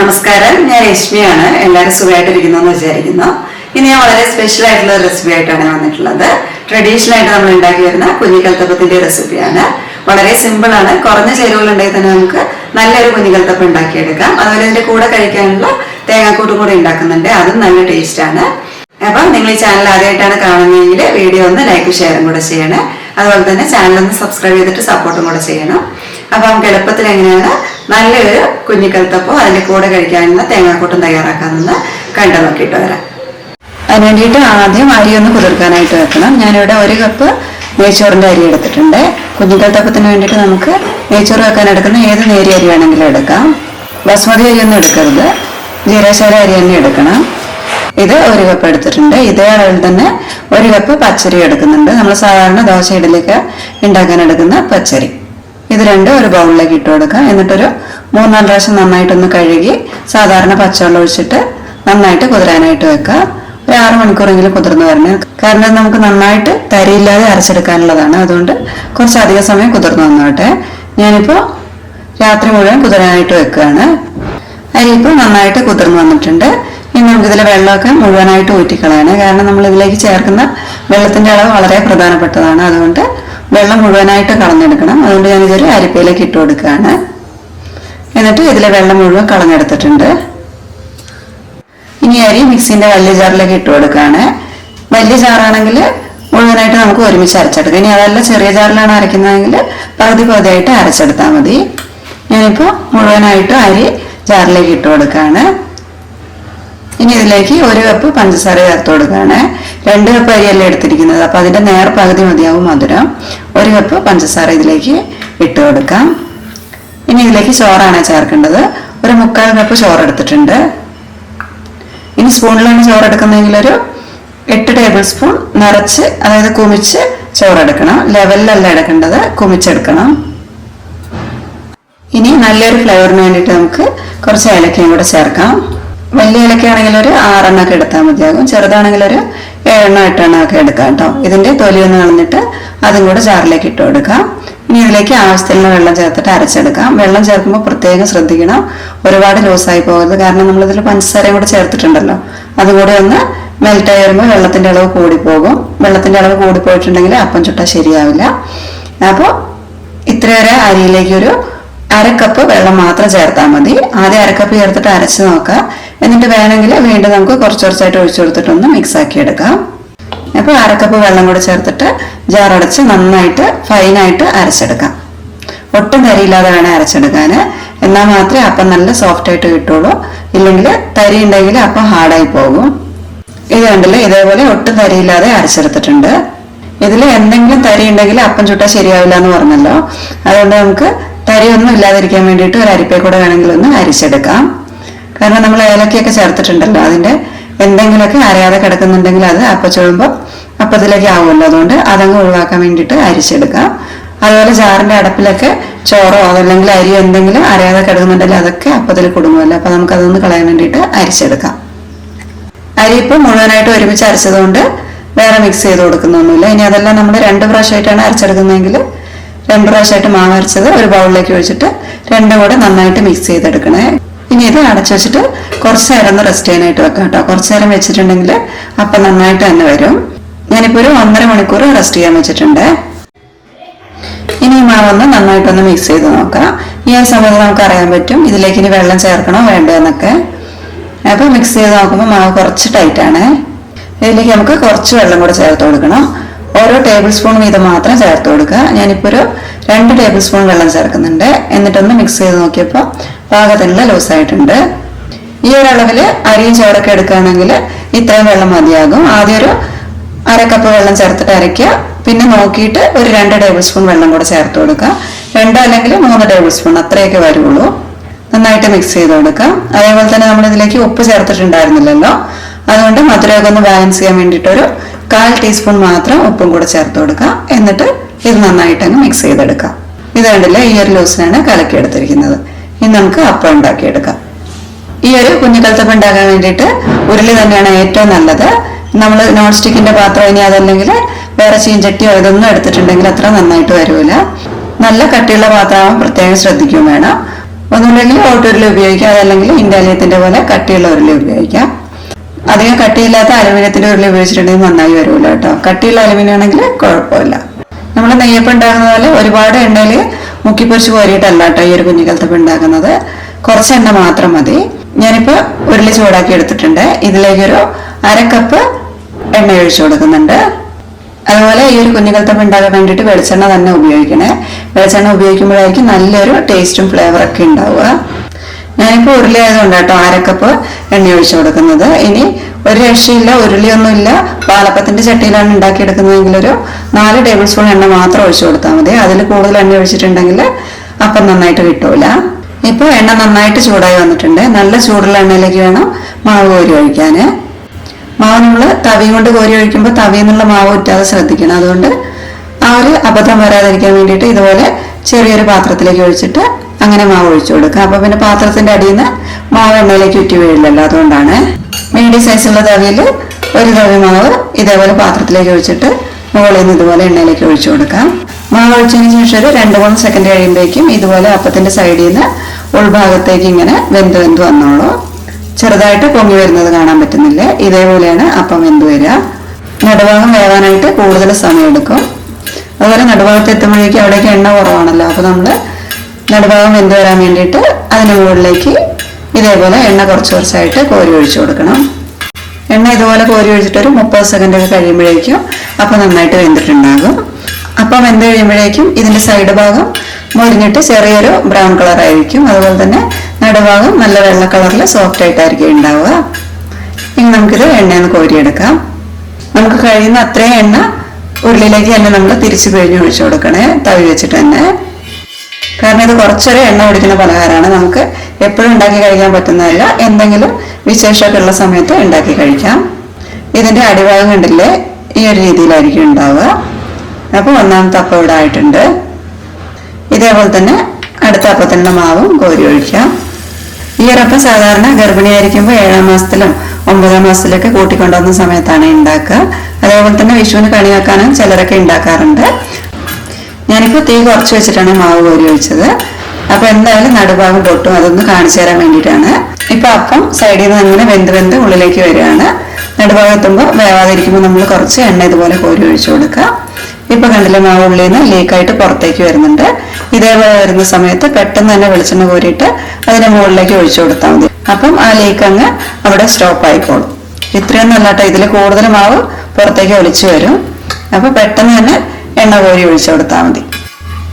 നമസ്കാരം, ഞാൻ രശ്മിയാണ്. എല്ലാവരും സുഖമായിട്ടിരിക്കുന്നു എന്ന് വിചാരിക്കുന്നു. ഇനി ഞാൻ വളരെ സ്പെഷ്യൽ ആയിട്ടുള്ള റെസിപ്പി ആയിട്ടാണ് വന്നിട്ടുള്ളത്. ട്രഡീഷണൽ ആയിട്ട് നമ്മൾ ഉണ്ടാക്കി വരുന്ന കുഞ്ഞിക്കൽത്തപ്പത്തിന്റെ റെസിപ്പിയാണ്. വളരെ സിമ്പിൾ ആണ്. കുറഞ്ഞ ചേരുവകളുണ്ടെങ്കിൽ തന്നെ നമുക്ക് നല്ലൊരു കുഞ്ഞിക്കൽത്തപ്പം ഉണ്ടാക്കിയെടുക്കാം. അതുപോലെ ഇതിന്റെ കൂടെ കഴിക്കാനുള്ള തേങ്ങാക്കൂട്ടും കൂടെ ഉണ്ടാക്കുന്നുണ്ട്, അതും നല്ല ടേസ്റ്റ് ആണ്. അപ്പം നിങ്ങൾ ഈ ചാനൽ ആദ്യമായിട്ടാണ് കാണുന്നതെങ്കിൽ വീഡിയോ ഒന്ന് ലൈക്ക് ഷെയറും കൂടെ ചെയ്യണം. അതുപോലെ തന്നെ ചാനൽ ഒന്ന് സബ്സ്ക്രൈബ് ചെയ്തിട്ട് സപ്പോർട്ടും കൂടെ ചെയ്യണം. അപ്പൊ നമുക്ക് എളുപ്പത്തിൽ എങ്ങനെയാണ് നല്ലൊരു കുഞ്ഞിക്കൽത്തപ്പം അതിന്റെ കൂടെ കഴിക്കാനുള്ള തേങ്ങാക്കൂട്ടും തയ്യാറാക്കാമെന്ന് കണ്ടു നോക്കിയിട്ട് വരാം. അതിന് വേണ്ടിയിട്ട് ആദ്യം അരി ഒന്ന് കുതിർക്കാനായിട്ട് വെക്കണം. ഞാനിവിടെ 1 കപ്പ് നെയ്ച്ചോറിന്റെ അരി എടുത്തിട്ടുണ്ട്. കുഞ്ഞിക്കൽത്തപ്പത്തിന് വേണ്ടിയിട്ട് നമുക്ക് നെയ്ച്ചോറ് വെക്കാൻ എടുക്കുന്ന ഏത് നേരിയ അരി വേണമെങ്കിലും എടുക്കാം. ബസ്മതി അരി ഒന്നും എടുക്കരുത്, ജീരകശാല അരി തന്നെ എടുക്കണം. ഇത് 1 കപ്പ് എടുത്തിട്ടുണ്ട്. ഇതേ അളവിൽ തന്നെ 1 കപ്പ് പച്ചരി എടുക്കുന്നുണ്ട്. നമ്മൾ സാധാരണ ദോശ ഇഡലിയൊക്കെ ഉണ്ടാക്കാൻ എടുക്കുന്ന പച്ചരി. ഇത് രണ്ടും ഒരു ബൗളിലേക്ക് ഇട്ട് കൊടുക്കുക. എന്നിട്ടൊരു 3-4 പ്രാവശ്യം നന്നായിട്ടൊന്ന് കഴുകി സാധാരണ പച്ചവെള്ളം ഒഴിച്ചിട്ട് നന്നായിട്ട് കുതിരാനായിട്ട് വെക്കുക. ഒരു 6 മണിക്കൂറെങ്കിലും കുതിർന്ന് വരണം. കാരണം നമുക്ക് നന്നായിട്ട് തരിയില്ലാതെ അരച്ചെടുക്കാനുള്ളതാണ്. അതുകൊണ്ട് കുറച്ചധികം സമയം കുതിർന്ന് വന്നോട്ടെ. ഞാനിപ്പോൾ രാത്രി മുഴുവൻ കുതിരാനായിട്ട് വെക്കുകയാണ്. അരി ഇപ്പോൾ നന്നായിട്ട് കുതിർന്ന് വന്നിട്ടുണ്ട്. ഇനി നമുക്കിതിലെ വെള്ളമൊക്കെ മുഴുവനായിട്ട് ഊറ്റിക്കളയാണ്. കാരണം നമ്മൾ ഇതിലേക്ക് ചേർക്കുന്ന വെള്ളത്തിന്റെ അളവ് വളരെ പ്രധാനപ്പെട്ടതാണ്. അതുകൊണ്ട് വെള്ളം മുഴുവനായിട്ട് കളഞ്ഞെടുക്കണം. അതുകൊണ്ട് ഞാനിതൊരു അരിപ്പയിലേക്ക് ഇട്ട് കൊടുക്കുകയാണ്. എന്നിട്ട് ഇതിലെ വെള്ളം മുഴുവൻ കളഞ്ഞെടുത്തിട്ടുണ്ട്. ഇനി അരി മിക്സിന്റെ വലിയ ജാറിലേക്ക് ഇട്ട് കൊടുക്കുകയാണ്. വലിയ ജാറാണെങ്കിൽ മുഴുവനായിട്ട് നമുക്ക് ഒരുമിച്ച് അരച്ചെടുക്കാം. ഇനി അതല്ല ചെറിയ ജാറിലാണ് അരയ്ക്കുന്നതെങ്കിൽ പകുതിയായിട്ട് അരച്ചെടുത്താൽ മതി. ഞാനിപ്പോൾ മുഴുവനായിട്ട് അരി ജാറിലേക്ക് ഇട്ട് കൊടുക്കുകയാണ്. ഇനി ഇതിലേക്ക് 1 കപ്പ് പഞ്ചസാര ചേർത്ത് കൊടുക്കുകയാണ്. 2 കപ്പ് അരിയല്ല എടുത്തിരിക്കുന്നത്, അപ്പൊ അതിന്റെ നേർ പകുതി മതിയാവും മധുരം. 1 കപ്പ് പഞ്ചസാര ഇതിലേക്ക് ഇട്ട് കൊടുക്കാം. ഇനി ഇതിലേക്ക് ചോറാണ് ചേർക്കേണ്ടത്. ഒരു 3/4 കപ്പ് ചോറ് എടുത്തിട്ടുണ്ട്. ഇനി സ്പൂണിലാണ് ചോറ് എടുക്കുന്നതെങ്കിൽ ഒരു 8 ടേബിൾ സ്പൂൺ നിറച്ച്, അതായത് കുമിച്ച് ചോറെടുക്കണം. ലെവലിലല്ല എടുക്കേണ്ടത്, കുമിച്ചെടുക്കണം. ഇനി നല്ലൊരു ഫ്ലേവറിന് വേണ്ടിയിട്ട് നമുക്ക് കുറച്ച് ഏലക്കയും കൂടെ ചേർക്കാം. വലിയ ഏലക്കയാണെങ്കിൽ ഒരു 6 എണ്ണമൊക്കെ എടുത്താൽ മതിയാകും. ചെറുതാണെങ്കിൽ ഒരു 7 8 ഒക്കെ എടുക്കാം കേട്ടോ. ഇതിന്റെ തൊലി ഒന്ന് കളഞ്ഞിട്ട് അതും കൂടെ ജാറിലേക്ക് ഇട്ട് കൊടുക്കാം. ഇനി ഇതിലേക്ക് ആവശ്യത്തിന് വെള്ളം ചേർത്തിട്ട് അരച്ചെടുക്കാം. വെള്ളം ചേർക്കുമ്പോൾ പ്രത്യേകം ശ്രദ്ധിക്കണം, ഒരുപാട് ലൂസായി പോകരുത്. കാരണം നമ്മളിതിൽ പഞ്ചസാരയും കൂടെ ചേർത്തിട്ടുണ്ടല്ലോ. അതും കൂടെ ഒന്ന് മെൽറ്റായി വരുമ്പോൾ വെള്ളത്തിന്റെ അളവ് കൂടിപ്പോകും. വെള്ളത്തിന്റെ അളവ് കൂടിപ്പോയിട്ടുണ്ടെങ്കിൽ അപ്പം ചുട്ടാൽ ശരിയാവില്ല. അപ്പോൾ ഇത്രയേറെ അരിയിലേക്ക് ഒരു 1/2 കപ്പ് വെള്ളം മാത്രം ചേർത്താൽ മതി. ആദ്യം 1/2 കപ്പ് ചേർത്തിട്ട് അരച്ച് നോക്കുക. എന്നിട്ട് വേണമെങ്കിൽ വീണ്ടും നമുക്ക് കുറച്ചായിട്ട് ഒഴിച്ചു കൊടുത്തിട്ടൊന്ന് മിക്സ് ആക്കി എടുക്കാം. അപ്പോൾ 1/2 കപ്പ് വെള്ളം കൂടെ ചേർത്തിട്ട് ജാറടച്ച് നന്നായിട്ട് ഫൈനായിട്ട് അരച്ചെടുക്കാം. ഒട്ടും തരിയില്ലാതെ വേണം അരച്ചെടുക്കാൻ. എന്നാൽ മാത്രമേ അപ്പം നല്ല സോഫ്റ്റ് ആയിട്ട് കിട്ടുള്ളൂ. ഇല്ലെങ്കിൽ തരി ഉണ്ടെങ്കിൽ അപ്പം ഹാർഡായി പോകും. ഇത് കണ്ടില്ലേ, ഇതേപോലെ ഒട്ടും തരിയില്ലാതെ അരച്ചെടുത്തിട്ടുണ്ട്. ഇതിൽ എന്തെങ്കിലും തരി ഉണ്ടെങ്കിൽ അപ്പം ചുട്ടാൽ ശരിയാവില്ല എന്ന് പറഞ്ഞല്ലോ. അതുകൊണ്ട് നമുക്ക് തരിയൊന്നും ഇല്ലാതിരിക്കാൻ വേണ്ടിയിട്ട് ഒരു അരിപ്പയിൽ കൂടെ വേണമെങ്കിൽ ഒന്ന് അരിച്ചെടുക്കാം. കാരണം നമ്മൾ ഏലക്കയൊക്കെ ചേർത്തിട്ടുണ്ടല്ലോ, അതിന്റെ എന്തെങ്കിലുമൊക്കെ അരയാതെ കിടക്കുന്നുണ്ടെങ്കിൽ അത് അപ്പം ചുടുമ്പോൾ അപ്പത്തിലേക്ക് ആവുമല്ലോ. അതുകൊണ്ട് അതങ്ങ് ഒഴിവാക്കാൻ വേണ്ടിയിട്ട് അരിച്ചെടുക്കാം. അതുപോലെ ജാറിന്റെ അടപ്പിലൊക്കെ ചോറോ അതല്ലെങ്കിൽ അരിയോ എന്തെങ്കിലും അരയാതെ കിടക്കുന്നുണ്ടെങ്കിൽ അതൊക്കെ അപ്പത്തിൽ കുടുങ്ങുമല്ലോ. അപ്പൊ നമുക്ക് അതൊന്ന് കളയാൻ വേണ്ടിയിട്ട് അരിച്ചെടുക്കാം. അരി ഇപ്പം മുഴുവനായിട്ട് ഒരുമിച്ച് അരച്ചതുകൊണ്ട് വേറെ മിക്സ് ചെയ്ത് കൊടുക്കുന്നൊന്നുമില്ല. ഇനി അതെല്ലാം നമ്മൾ 2 പ്രാവശ്യമായിട്ടാണ് അരച്ചെടുക്കുന്നതെങ്കിൽ 2 പ്രാവശ്യമായിട്ട് മാവ് അരച്ചത് ഒരു ബൗളിലേക്ക് ഒഴിച്ചിട്ട് രണ്ടും കൂടെ നന്നായിട്ട് മിക്സ് ചെയ്തെടുക്കണേ. ഇനി ഇത് അടച്ചു വെച്ചിട്ട് കുറച്ച് നേരം ഒന്ന് റെസ്റ്റ് ചെയ്യാനായിട്ട് വെക്കാം കേട്ടോ. കുറച്ച് നേരം വെച്ചിട്ടുണ്ടെങ്കിൽ അപ്പം നന്നായിട്ട് തന്നെ വരും. ഞാനിപ്പോൾ ഒരു 1.5 മണിക്കൂർ റെസ്റ്റ് ചെയ്യാൻ വെച്ചിട്ടുണ്ട്. ഇനി ഈ മാവൊന്ന് നന്നായിട്ടൊന്ന് മിക്സ് ചെയ്ത് നോക്കാം. ഈ സമയത്ത് നമുക്ക് അറിയാൻ പറ്റും ഇതിലേക്ക് ഇനി വെള്ളം ചേർക്കണോ വേണ്ടോ എന്നൊക്കെ. അപ്പോൾ മിക്സ് ചെയ്ത് നോക്കുമ്പോൾ മാവ് കുറച്ച് ടൈറ്റാണ്. ഇതിലേക്ക് നമുക്ക് കുറച്ച് വെള്ളം കൂടെ ചേർത്ത് കൊടുക്കണം. ഓരോ ടേബിൾ സ്പൂൺ വീതം മാത്രം ചേർത്ത് കൊടുക്കുക. ഞാനിപ്പോൾ ഒരു 2 ടേബിൾ സ്പൂൺ വെള്ളം ചേർക്കുന്നുണ്ട്. എന്നിട്ടൊന്ന് മിക്സ് ചെയ്ത് നോക്കിയപ്പോൾ പാകത്തിനുള്ള ലൂസായിട്ടുണ്ട്. ഈ ഒരു അളവിൽ അരിയും ചോറൊക്കെ എടുക്കുകയാണെങ്കിൽ ഇത്രയും വെള്ളം മതിയാകും. ആദ്യം ഒരു 1/2 കപ്പ് വെള്ളം ചേർത്തിട്ട് അരയ്ക്കുക. പിന്നെ നോക്കിയിട്ട് ഒരു 2 ടേബിൾ സ്പൂൺ വെള്ളം കൂടെ ചേർത്ത് കൊടുക്കുക. 2 അല്ലെങ്കിൽ 3 ടേബിൾ സ്പൂൺ അത്രയൊക്കെ വരുള്ളൂ. നന്നായിട്ട് മിക്സ് ചെയ്ത് കൊടുക്കാം. അതേപോലെ തന്നെ നമ്മൾ ഇതിലേക്ക് ഉപ്പ് ചേർത്തിട്ടുണ്ടായിരുന്നില്ലല്ലോ. അതുകൊണ്ട് മധുരമൊക്കെ ഒന്ന് ബാലൻസ് ചെയ്യാൻ വേണ്ടിയിട്ട് ഒരു 1/4 ടീസ്പൂൺ മാത്രം ഉപ്പും കൂടെ ചേർത്ത് കൊടുക്കാം. എന്നിട്ട് ഇത് നന്നായിട്ട് അങ്ങ് മിക്സ് ചെയ്തെടുക്കാം. ഇത് കണ്ടില്ല, ഈ ഒരു ലൂസിനാണ് കലക്കിയെടുത്തിരിക്കുന്നത്. ഇനി നമുക്ക് അപ്പം ഉണ്ടാക്കിയെടുക്കാം. ഈ ഒരു കുഞ്ഞിക്കൽത്തപ്പം ഉണ്ടാക്കാൻ വേണ്ടിയിട്ട് ഉരുളി തന്നെയാണ് ഏറ്റവും നല്ലത്. നമ്മൾ നോൺ സ്റ്റിക്കിന്റെ പാത്രം, ഇനി അതല്ലെങ്കിൽ വേറെ ചീഞ്ചട്ടിയോ ഇതൊന്നും എടുത്തിട്ടുണ്ടെങ്കിൽ അത്ര നന്നായിട്ട് വരൂല. നല്ല കട്ടിയുള്ള പാത്രമാകുമ്പോൾ പ്രത്യേകം ശ്രദ്ധിക്കുകയും വേണം. ഒന്നുമില്ലെങ്കിൽ ഓട്ടുരുളി ഉപയോഗിക്കാം, അതല്ലെങ്കിൽ ഇൻഡാലിയത്തിന്റെ പോലെ കട്ടിയുള്ള ഉരുളി ഉപയോഗിക്കാം. അധികം കട്ടിയില്ലാത്ത അലുമിനിയത്തിന്റെ ഉരുളി ഉപയോഗിച്ചിട്ടുണ്ടെങ്കിൽ നന്നായി വരുമല്ലോ കേട്ടോ. കട്ടിയുള്ള അലുമിനിയം ആണെങ്കിൽ കുഴപ്പമില്ല. നമ്മൾ നെയ്യപ്പം ഉണ്ടാക്കുന്ന പോലെ ഒരുപാട് എണ്ണയിൽ മുക്കിപ്പൊരിച്ച് കോരിയിട്ടല്ല കേട്ടോ ഈ ഒരു കുഞ്ഞിക്കലത്തപ്പം ഉണ്ടാക്കുന്നത്. കുറച്ച് എണ്ണ മാത്രം മതി. ഞാനിപ്പോൾ ഉരുളി ചൂടാക്കി എടുത്തിട്ടുണ്ട്. ഇതിലേക്കൊരു 1/2 കപ്പ് എണ്ണ ഒഴിച്ചു കൊടുക്കുന്നുണ്ട്. അതുപോലെ ഈ ഒരു കുഞ്ഞിക്കലത്തപ്പം ഉണ്ടാക്കാൻ വേണ്ടിയിട്ട് വെളിച്ചെണ്ണ തന്നെ ഉപയോഗിക്കണേ. വെളിച്ചെണ്ണ ഉപയോഗിക്കുമ്പോഴായിരിക്കും നല്ലൊരു ടേസ്റ്റും ഫ്ലേവറൊക്കെ ഉണ്ടാവുക. ഞാനിപ്പോൾ ഉരുളി ആയതുകൊണ്ട് കേട്ടോ 1/2 കപ്പ് എണ്ണ ഒഴിച്ചു കൊടുക്കുന്നത്. ഇനി ഒരു രക്ഷയില്ല, ഉരുളിയൊന്നുമില്ല, പാലപ്പത്തിന്റെ ചട്ടിയിലാണ് ഉണ്ടാക്കിയെടുക്കുന്നതെങ്കിൽ ഒരു 4 ടേബിൾ സ്പൂൺ എണ്ണ മാത്രം ഒഴിച്ചു കൊടുത്താൽ മതി. അതിൽ കൂടുതൽ എണ്ണ ഒഴിച്ചിട്ടുണ്ടെങ്കിൽ അപ്പം നന്നായിട്ട് കിട്ടൂല. ഇപ്പോൾ എണ്ണ നന്നായിട്ട് ചൂടായി വന്നിട്ടുണ്ട്. നല്ല ചൂടുള്ള എണ്ണയിലേക്ക് വേണം മാവ് കോരി ഒഴിക്കാൻ. മാവ് നമ്മൾ തവി കൊണ്ട് കോരി ഒഴിക്കുമ്പോൾ തവിയിൽ നിന്നുള്ള മാവ് ഉറ്റാതെ ശ്രദ്ധിക്കണം. അതുകൊണ്ട് ആ ഒരു അബദ്ധം വരാതിരിക്കാൻ വേണ്ടിയിട്ട് ഇതുപോലെ ചെറിയൊരു പാത്രത്തിലേക്ക് ഒഴിച്ചിട്ട് അങ്ങനെ മാവ് ഒഴിച്ചു കൊടുക്കുക. അപ്പൊ പിന്നെ പാത്രത്തിന്റെ അടിയിൽ നിന്ന് മാവ് എണ്ണയിലേക്ക് ഉറ്റി വീഴില്ലല്ലോ, അതുകൊണ്ടാണ്. മീഡിയം സൈസുള്ള തവിയിൽ ഒരു തവി മാവ് ഇതേപോലെ പാത്രത്തിലേക്ക് ഒഴിച്ചിട്ട് മുകളിൽ നിന്ന് ഇതുപോലെ എണ്ണയിലേക്ക് ഒഴിച്ചു കൊടുക്കാം. മാവ് ഒഴിച്ചതിന് ശേഷം ഒരു 2-3 സെക്കൻഡ് കഴിയുമ്പോഴേക്കും ഇതുപോലെ അപ്പത്തിന്റെ സൈഡിൽ നിന്ന് ഉൾഭാഗത്തേക്ക് ഇങ്ങനെ വെന്ത് വന്നോളൂ. ചെറുതായിട്ട് പൊങ്ങി വരുന്നത് കാണാൻ പറ്റുന്നില്ല. ഇതേപോലെയാണ് അപ്പം വെന്ത് വരിക. നടുഭാഗം വേവാനായിട്ട് കൂടുതൽ സമയം എടുക്കും. അതുപോലെ നടുഭാഗത്ത് എത്തുമ്പോഴേക്കും അവിടേക്ക് എണ്ണ കുറവാണല്ലോ. അപ്പൊ നമ്മള് നടുഭാഗം വെന്ത് വരാൻ വേണ്ടിയിട്ട് അതിന് മുകളിലേക്ക് ഇതേപോലെ എണ്ണ കുറച്ചായിട്ട് കോരി ഒഴിച്ചു കൊടുക്കണം. എണ്ണ ഇതുപോലെ കോരി ഒഴിച്ചിട്ട് ഒരു 30 സെക്കൻഡ് ഒക്കെ കഴിയുമ്പോഴേക്കും അപ്പം നന്നായിട്ട് വെന്തിട്ടുണ്ടാകും. അപ്പം വെന്ത് കഴിയുമ്പോഴേക്കും ഇതിന്റെ സൈഡ് ഭാഗം മുരിഞ്ഞിട്ട് ചെറിയൊരു ബ്രൗൺ കളർ ആയിരിക്കും. അതുപോലെ തന്നെ നടുഭാഗം നല്ല വെള്ള കളറിൽ സോഫ്റ്റ് ആയിട്ടായിരിക്കും ഉണ്ടാവുക. ഇനി നമുക്കിത് എണ്ണയെന്ന് കോരിയെടുക്കാം. നമുക്ക് കഴിയുന്ന അത്രയും എണ്ണ ഉരുളിയിലേക്ക് തന്നെ നമ്മൾ തിരിച്ചു പിഴിഞ്ഞ് ഒഴിച്ചു കൊടുക്കണേ, തവി വെച്ചിട്ട് തന്നെ. കാരണം ഇത് കുറച്ചൊരു എണ്ണ കുടിക്കുന്ന പലഹാരമാണ്. നമുക്ക് എപ്പോഴും ഉണ്ടാക്കി കഴിക്കാൻ പറ്റുന്നതല്ല, എന്തെങ്കിലും വിശേഷമൊക്കെ ഉള്ള സമയത്ത് ഉണ്ടാക്കി കഴിക്കാം. ഇതിന്റെ അടിഭാഗം കണ്ടില്ലേ, ഈ ഒരു രീതിയിലായിരിക്കും ഉണ്ടാവുക. അപ്പൊ ഒന്നാമത്തെ അപ്പം ഇവിടെ ആയിട്ടുണ്ട്. ഇതേപോലെ തന്നെ അടുത്ത അപ്പത്തിനുള്ള മാവും കോരി ഒഴിക്കാം. ഈ ഒരപ്പം സാധാരണ ഗർഭിണിയായിരിക്കുമ്പോൾ 7-ാം മാസത്തിലും 9-ാം മാസത്തിലൊക്കെ കൂട്ടിക്കൊണ്ടുവന്ന സമയത്താണ് ഉണ്ടാക്കുക. അതേപോലെ തന്നെ വിഷുവിന് കണി വെക്കാനും ചിലരൊക്കെ ഉണ്ടാക്കാറുണ്ട്. ഞാനിപ്പോൾ തീ കുറച്ച് വെച്ചിട്ടാണ് മാവ് കോരി ഒഴിച്ചത്. അപ്പൊ എന്തായാലും നടുഭാഗം പൊട്ടും, അതൊന്ന് കാണിച്ചു തരാൻ വേണ്ടിയിട്ടാണ്. ഇപ്പൊ അപ്പം സൈഡിൽ നിന്ന് അങ്ങനെ വെന്ത് ഉള്ളിലേക്ക് വരികയാണ്. നടുഭാഗം എത്തുമ്പോൾ വേവാതിരിക്കുമ്പോൾ നമ്മൾ കുറച്ച് എണ്ണ ഇതുപോലെ കോരി ഒഴിച്ചു കൊടുക്കുക. ഇപ്പൊ കണ്ടില്ലേ, മാവ് ഉള്ളിൽ നിന്ന് ലീക്കായിട്ട് പുറത്തേക്ക് വരുന്നുണ്ട്. ഇതേപോലെ വരുന്ന സമയത്ത് പെട്ടെന്ന് തന്നെ വെളിച്ചെണ്ണ കോരിയിട്ട് അതിന്റെ മുകളിലേക്ക് ഒഴിച്ചു കൊടുത്താൽ മതി. അപ്പം ആ ലീക്ക് അങ്ങ് അവിടെ സ്റ്റോപ്പ് ആയിക്കോളും. ഇത്രയും നല്ലട്ടോ, ഇതിൽ കൂടുതൽ മാവ് പുറത്തേക്ക് ഒലിച്ചു വരും. അപ്പൊ പെട്ടെന്ന് തന്നെ എണ്ണ കോരി ഒഴിച്ചു കൊടുത്താൽ മതി.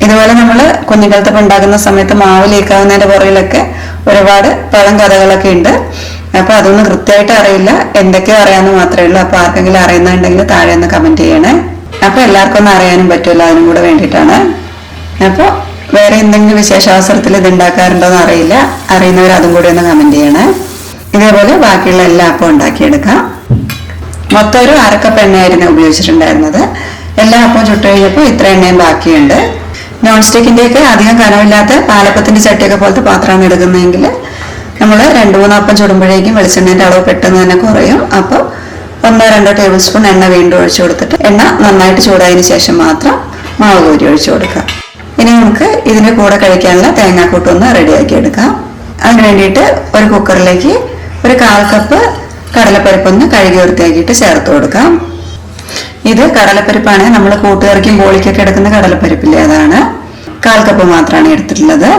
ഇതുപോലെ നമ്മൾ കുഞ്ഞിക്കലത്തപ്പം ഉണ്ടാക്കുന്ന സമയത്ത് മാവ് ലീക്കാവുന്നതിന്റെ പുറകിലൊക്കെ ഒരുപാട് പഴം കഥകളൊക്കെ ഉണ്ട്. അപ്പൊ അതൊന്നും കൃത്യമായിട്ട് അറിയില്ല, എന്തൊക്കെയോ അറിയാമെന്ന് മാത്രമേ ഉള്ളൂ. അപ്പൊ ആർക്കെങ്കിലും അറിയുന്നുണ്ടെങ്കിൽ താഴെ ഒന്ന് കമന്റ് ചെയ്യണേ. അപ്പൊ എല്ലാവർക്കും ഒന്നും അറിയാനും പറ്റുമല്ലോ, അതിനും കൂടെ വേണ്ടിയിട്ടാണ്. അപ്പൊ വേറെ എന്തെങ്കിലും വിശേഷാവസരത്തിൽ ഇത് ഉണ്ടാക്കാറുണ്ടോന്ന് അറിയില്ല, അറിയുന്നവർ അതും കൂടി ഒന്ന് കമന്റ് ചെയ്യണേ. ഇതേപോലെ ബാക്കിയുള്ള എല്ലാ അപ്പവും ഉണ്ടാക്കിയെടുക്കാം. മൊത്തം ഒരു 1/2 കപ്പ് എണ്ണയായിരുന്നു ഉപയോഗിച്ചിട്ടുണ്ടായിരുന്നത്. എല്ലാ അപ്പവും ചുട്ട് കഴിഞ്ഞപ്പോൾ ഇത്ര എണ്ണയും ബാക്കിയുണ്ട്. നോൺ സ്റ്റിക്കിന്റെയൊക്കെ അധികം കനമില്ലാത്ത പാലപ്പത്തിന്റെ ചട്ടിയൊക്കെ പോലത്തെ പാത്രമാണ് എടുക്കുന്നതെങ്കിൽ നമ്മൾ 2-3 അപ്പം ചുടുമ്പോഴേക്കും വെളിച്ചെണ്ണേന്റെ അളവ് പെട്ടെന്ന് തന്നെ കുറയും. അപ്പോൾ 1-2 ടേബിൾ സ്പൂൺ എണ്ണ വീണ്ടും ഒഴിച്ചു കൊടുത്തിട്ട് എണ്ണ നന്നായിട്ട് ചൂടായതിനു ശേഷം മാത്രം മാവ് കോരി ഒഴിച്ചു കൊടുക്കാം. ഇനി നമുക്ക് ഇതിന്റെ കൂടെ കഴിക്കാനുള്ള തേങ്ങാക്കൂട്ടൊന്ന് റെഡിയാക്കി എടുക്കാം. അതിന് വേണ്ടിയിട്ട് ഒരു കുക്കറിലേക്ക് ഒരു 1/4 കപ്പ് കടലപ്പരിപ്പൊന്ന് കഴുകി വൃത്തിയാക്കിയിട്ട് ചേർത്ത് കൊടുക്കാം. ഇത് കടലപ്പരിപ്പാണ്, നമ്മൾ കൂട്ടുകറിക്കും ബോളിക്കൊക്കെ എടുക്കുന്ന കടലപ്പരിപ്പില്ലേ, അതാണ്. 1/4 കപ്പ് മാത്രമാണ് എടുത്തിട്ടുള്ളത്.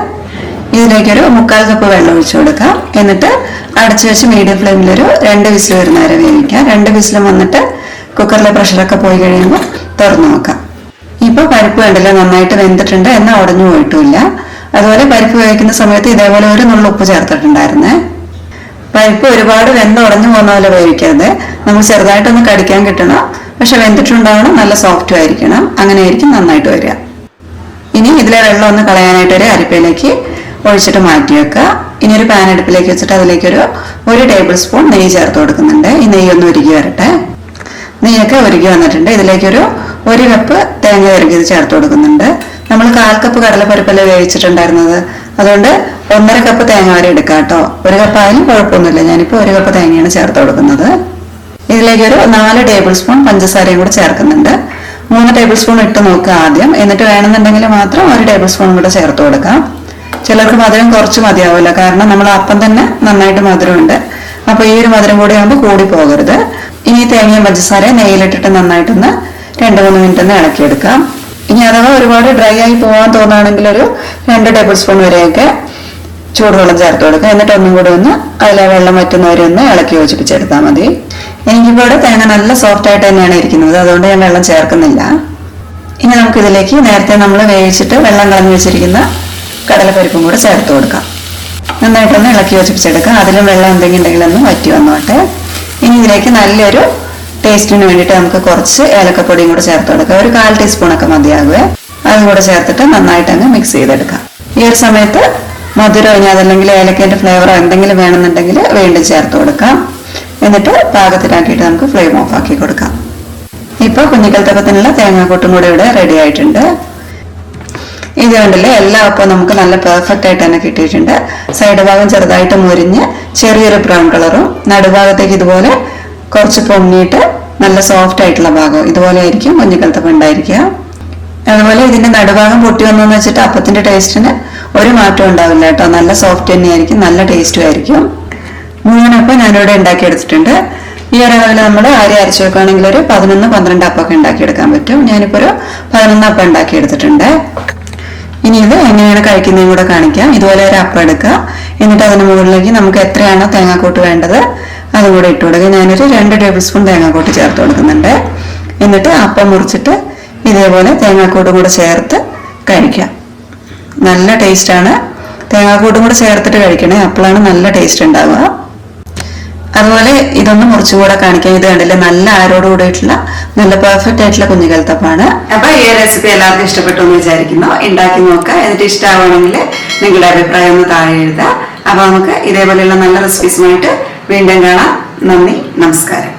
ഇതിലേക്കൊരു 1/4 കപ്പ് വെള്ളം ഒഴിച്ചു കൊടുക്കാം. എന്നിട്ട് അടച്ചു വെച്ച് മീഡിയം ഫ്ലെയിമിലൊരു 2 വിസിൽ വരുന്ന വരെ വേവിക്കാം. 2 വിസിലും വന്നിട്ട് കുക്കറിലെ പ്രഷറൊക്കെ പോയി കഴിയുമ്പോൾ തുറന്നു നോക്കാം. ഇപ്പൊ പരിപ്പ് കണ്ടില്ല, നന്നായിട്ട് വെന്തിട്ടുണ്ട്, എന്നാൽ ഉടഞ്ഞു പോയിട്ടുമില്ല. അതുപോലെ പരിപ്പ് വേവിക്കുന്ന സമയത്ത് ഇതേപോലെ ഒരു നുള്ളു ഉപ്പ് ചേർത്തിട്ടുണ്ടായിരുന്നേ. പരിപ്പ് ഒരുപാട് ഉടഞ്ഞു പോകുന്ന പോലെ വേവിക്കരുത്, നമ്മൾ ചെറുതായിട്ടൊന്ന് കടിക്കാൻ കിട്ടണം. പക്ഷെ വെന്തിട്ടുണ്ടാവണം, നല്ല സോഫ്റ്റും ആയിരിക്കണം. അങ്ങനെയായിരിക്കും നന്നായിട്ട് വരിക. ഇനി ഇതിലെ വെള്ളം ഒന്ന് കളയാനായിട്ട് ഒരു അരിപ്പയിലേക്ക് ഒഴിച്ചിട്ട് മാറ്റി വെക്കുക. ഇനി ഒരു പാൻ അടുപ്പിലേക്ക് വെച്ചിട്ട് അതിലേക്ക് ഒരു ടേബിൾ സ്പൂൺ നെയ്യ് ചേർത്ത് കൊടുക്കുന്നുണ്ട്. ഈ നെയ്യ് ഒന്ന് ഉരുകി വരട്ടെ. നെയ്യൊക്കെ ഉരുകി വന്നിട്ടുണ്ട്. ഇതിലേക്ക് ഒരു കപ്പ് തേങ്ങ ഉരുകിയത് ചേർത്ത് കൊടുക്കുന്നുണ്ട്. നമ്മൾ 1/4 കപ്പ് കടലപ്പരിപ്പല്ലേ വേവിച്ചിട്ടുണ്ടായിരുന്നത്, അതുകൊണ്ട് 1.5 കപ്പ് തേങ്ങ വരെ എടുക്കാം കേട്ടോ. 1 കപ്പ് ആയാലും കുഴപ്പമൊന്നുമില്ല. ഞാനിപ്പോൾ 1 കപ്പ് തേങ്ങയാണ് ചേർത്ത് കൊടുക്കുന്നത്. ഇതിലേക്ക് 4 ടേബിൾ സ്പൂൺ പഞ്ചസാരയും കൂടെ ചേർക്കുന്നുണ്ട്. 3 ടേബിൾ സ്പൂൺ ഇട്ട് നോക്കുക ആദ്യം, എന്നിട്ട് വേണമെന്നുണ്ടെങ്കിൽ മാത്രം 1 ടേബിൾ സ്പൂൺ കൂടെ ചേർത്ത് കൊടുക്കാം. ചിലർക്ക് മധുരം കുറച്ച് മതിയാവില്ല, കാരണം നമ്മൾ അപ്പം തന്നെ നന്നായിട്ട് മധുരമുണ്ട്. അപ്പൊ ഈ ഒരു മധുരം കൂടി ആകുമ്പോൾ കൂടി പോകരുത്. ഇനി തേങ്ങയും പഞ്ചസാര നെയ്യിലിട്ടിട്ട് നന്നായിട്ടൊന്ന് 2-3 മിനിറ്റ് ഒന്ന് ഇളക്കിയെടുക്കാം. ഇനി അഥവാ ഒരുപാട് ഡ്രൈ ആയി പോകാൻ തോന്നുകയാണെങ്കിൽ ഒരു 2 ടേബിൾ സ്പൂൺ വരെയൊക്കെ ചൂടുവെള്ളം ചേർത്ത് കൊടുക്കുക. എന്നിട്ട് ഒന്നും കൂടി ഒന്ന് അതിലെ വെള്ളം വറ്റുന്നവരെ ഒന്ന് ഇളക്കി യോജിപ്പിച്ചെടുത്താൽ മതി. എനിക്കിപ്പോൾ ഇവിടെ തേങ്ങ നല്ല സോഫ്റ്റ് ആയിട്ട് തന്നെയാണ് ഇരിക്കുന്നത്, അതുകൊണ്ട് ഞാൻ വെള്ളം ചേർക്കുന്നില്ല. ഇനി നമുക്കിതിലേക്ക് നേരത്തെ നമ്മൾ വേവിച്ചിട്ട് വെള്ളം കളഞ്ഞു വെച്ചിരിക്കുന്ന കടലപ്പരിപ്പും കൂടെ ചേർത്ത് കൊടുക്കാം. നന്നായിട്ടൊന്ന് ഇളക്കി യോജിപ്പിച്ചെടുക്കാം. അതിലും വെള്ളം എന്തെങ്കിലും ഉണ്ടെങ്കിലൊന്ന് വറ്റി വന്നോട്ടെ. ഇനി ഇതിലേക്ക് നല്ലൊരു ടേസ്റ്റിന് വേണ്ടിയിട്ട് നമുക്ക് കുറച്ച് ഏലക്കപ്പൊടിയും കൂടെ ചേർത്ത് കൊടുക്കാം. ഒരു 1/4 ടീസ്പൂണൊക്കെ മതിയാകുക. അതും കൂടെ ചേർത്തിട്ട് നന്നായിട്ട് അങ്ങ് മിക്സ് ചെയ്തെടുക്കാം. ഈ ഒരു സമയത്ത് മധുരം ഇനി അതല്ലെങ്കിൽ ഏലക്കേൻ്റെ ഫ്ലേവറോ എന്തെങ്കിലും വേണമെന്നുണ്ടെങ്കിൽ വീണ്ടും ചേർത്ത് കൊടുക്കാം. എന്നിട്ട് പാകത്തിലാക്കിയിട്ട് നമുക്ക് ഫ്ലെയിം ഓഫ് ആക്കി കൊടുക്കാം. ഇപ്പോൾ കുഞ്ഞിക്കൽത്തപ്പത്തിനുള്ള തേങ്ങാക്കൂട്ടും കൂടെ ഇവിടെ റെഡി ആയിട്ടുണ്ട്. ഇത് കണ്ടില്ലേ, എല്ലാ അപ്പവും നമുക്ക് നല്ല പെർഫെക്റ്റ് ആയിട്ട് തന്നെ കിട്ടിയിട്ടുണ്ട്. സൈഡ് ഭാഗം ചെറുതായിട്ട് മുരിഞ്ഞ് ചെറിയൊരു ബ്രൗൺ കളറും, നടുഭാഗത്തേക്ക് ഇതുപോലെ കുറച്ച് പൊങ്ങിയിട്ട് നല്ല സോഫ്റ്റ് ആയിട്ടുള്ള ഭാഗം ഇതുപോലെ ആയിരിക്കും കുഞ്ഞിക്കൽത്തപ്പം ഉണ്ടായിരിക്കുക. അതുപോലെ ഇതിന്റെ നടുഭാഗം പൊട്ടി വന്നെന്ന് വെച്ചിട്ട് അപ്പത്തിന്റെ ടേസ്റ്റിന് ഒരു മാറ്റം ഉണ്ടാവില്ല കേട്ടോ. നല്ല സോഫ്റ്റ് തന്നെയായിരിക്കും, നല്ല ടേസ്റ്റും ആയിരിക്കും. 3 അപ്പം ഞാനിവിടെ ഉണ്ടാക്കിയെടുത്തിട്ടുണ്ട്. ഈ ഒരു അളവിൽ നമ്മൾ അരി അരച്ച് വെക്കുകയാണെങ്കിൽ ഒരു 11-12 അപ്പമൊക്കെ ഉണ്ടാക്കിയെടുക്കാൻ പറ്റും. ഞാനിപ്പോൾ ഒരു 11 അപ്പം ഉണ്ടാക്കിയെടുത്തിട്ടുണ്ട്. ഇനി ഇത് എങ്ങനെയാണ് കഴിക്കുന്നതും കൂടെ കാണിക്കാം. ഇതുപോലെ ഒരു അപ്പം എടുക്കുക. എന്നിട്ട് അതിന് മുകളിലേക്ക് നമുക്ക് എത്രയാണോ തേങ്ങാക്കൂട്ട് വേണ്ടത് അതും കൂടെ ഇട്ട് കൊടുക്കുക. ഞാനൊരു 2 ടേബിൾ സ്പൂൺ തേങ്ങാക്കൂട്ട് ചേർത്ത് കൊടുക്കുന്നുണ്ട്. എന്നിട്ട് അപ്പം മുറിച്ചിട്ട് ഇതേപോലെ തേങ്ങാക്കൂട്ടും കൂടെ ചേർത്ത് കഴിക്കാം. നല്ല ടേസ്റ്റാണ്. തേങ്ങാക്കൂട്ടും കൂടെ ചേർത്തിട്ട് കഴിക്കണേ, അപ്പോഴാണ് നല്ല ടേസ്റ്റ് ഉണ്ടാവുക. അതുപോലെ ഇതൊന്ന് മുറിച്ചും കൂടെ കാണിക്കാം. ഇത് കണ്ടില്ലേ, നല്ല ആരോട് കൂടിയിട്ടുള്ള നല്ല പെർഫെക്റ്റ് ആയിട്ടുള്ള കുഞ്ഞിക്കൽത്തപ്പാണ്. അപ്പൊ ഈ റെസിപ്പി എല്ലാവർക്കും ഇഷ്ടപ്പെട്ടു എന്ന് വിചാരിക്കുന്നു. ഉണ്ടാക്കി നോക്കുക. എന്നിട്ട് ഇഷ്ടമാവുകയാണെങ്കിൽ നിങ്ങളുടെ അഭിപ്രായം ഒന്ന് താഴെ എഴുതുക. അപ്പൊ നമുക്ക് ഇതേപോലെയുള്ള നല്ല റെസിപ്പീസുമായിട്ട് വീണ്ടും കാണാം. നന്ദി, നമസ്കാരം.